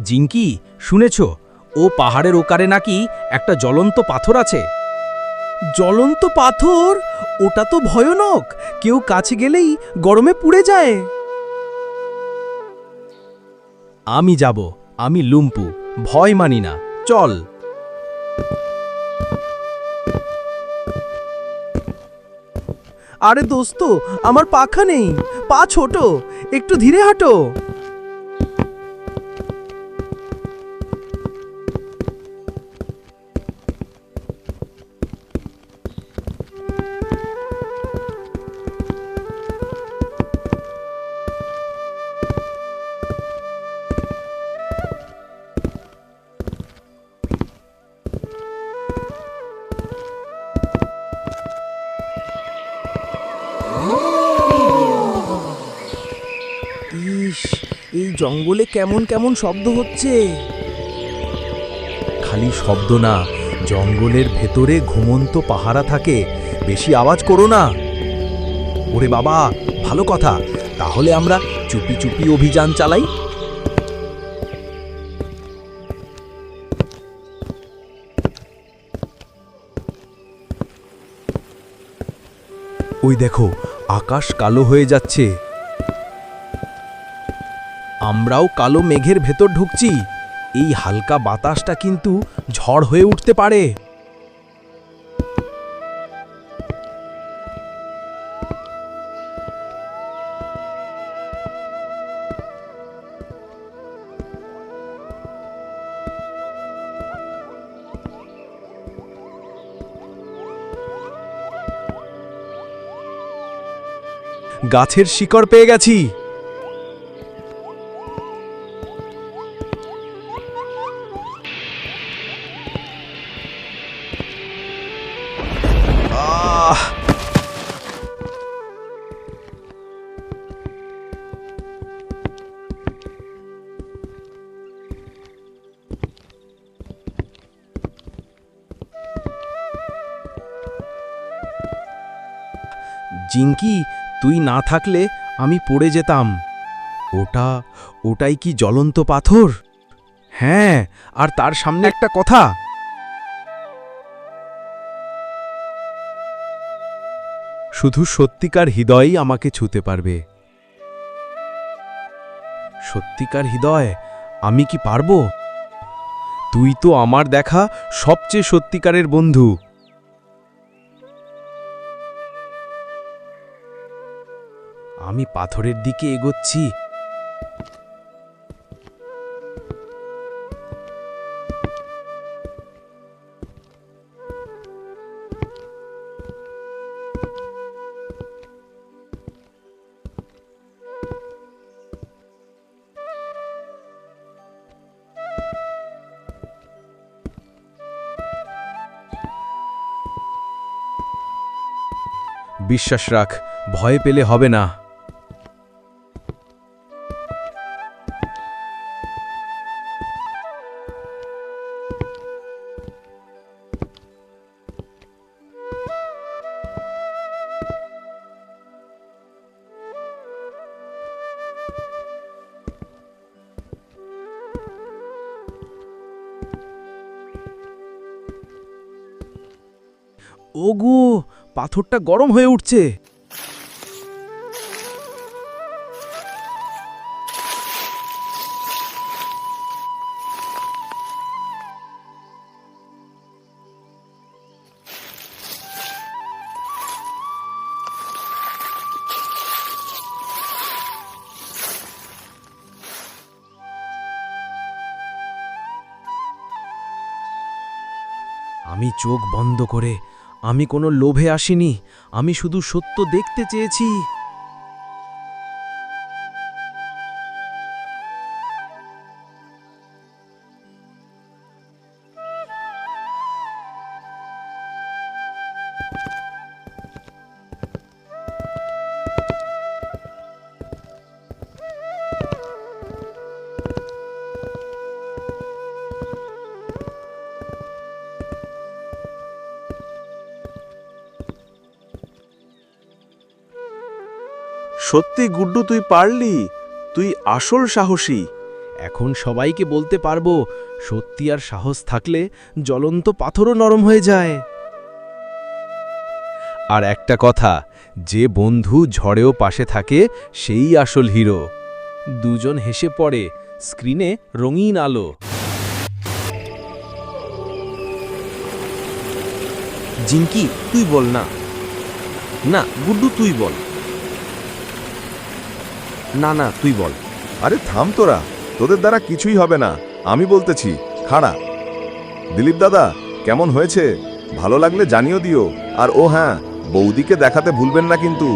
জিঙ্কি, শুনেছ ও পাহাড়ের ওকারে নাকি একটা জ্বলন্ত পাথর আছে? জ্বলন্ত পাথর? ওটা তো ভয়ানক, কেউ কাছে গেলেই গরমে পুড়ে যায়। আমি যাব, আমি লুম্পু, ভয় মানি না, চল। আরে দোস্ত, আমার পাখা নেই, পা ছোট, একটু ধীরে হাঁটো। ইস, এই জঙ্গলে কেমন কেমন শব্দ হচ্ছে। খালি শব্দ না, জঙ্গলের ভেতরে ঘুমন্ত পাহারা থাকে, বেশি আওয়াজ করো না। ওরে বাবা, ভালো কথা, তাহলে আমরা চুপি চুপি অভিযান চালাই। ওই দেখো, আকাশ কালো হয়ে যাচ্ছে। আমরাও কালো মেঘের ভেতর ঢুকছি। এই হালকা বাতাসটা কিন্তু ঝড় হয়ে উঠতে পারে। গাছের শিকড় পেয়ে গেছি। আহ! জিঙ্কি, তুই না থাকলে আমি পড়ে যেতাম। ওটাই কি জ্বলন্ত পাথর? হ্যাঁ, আর তার সামনে একটা কথা। শুধু সত্যিকার হৃদয়ই আমাকে ছুঁতে পারবে। সত্যিকার হৃদয়, আমি কি পারবো? তুই তো আমার দেখা সবচেয়ে সত্যিকারের বন্ধু। আমি পাথরের দিকে এগোচ্ছি। বিশ্বাস রাখ, ভয় পেলে হবে না। ওগো, পাথরটা গরম হয়ে উঠছে। আমি চোখ বন্ধ করে, আমি কোনো লোভে আসিনি, আমি শুধু সত্য দেখতে চেয়েছি। সত্যি গুড্ডু, তুই পারলি, তুই আসল সাহসী। এখন সবাইকে বলতে পারবো সত্যি আর সাহস থাকলে জ্বলন্ত পাথরও নরম হয়ে যায়। আর একটা কথা, যে বন্ধু ঝড়েও পাশে থাকে সেই আসল হিরো। দুজন হেসে পড়ে, স্ক্রিনে রঙিন আলো। জিঙ্কি তুই বল না। না গুড্ডু তুই বল। না না তুই বল। আরে থাম তোরা, তোদের দ্বারা কিছুই হবে না, আমি বলতেছি, খাড়া। দিলীপ দাদা, কেমন হয়েছে? ভালো লাগলে জানিও দিও। আর ও হ্যাঁ, বৌদিকে দেখাতে ভুলবেন না কিন্তু।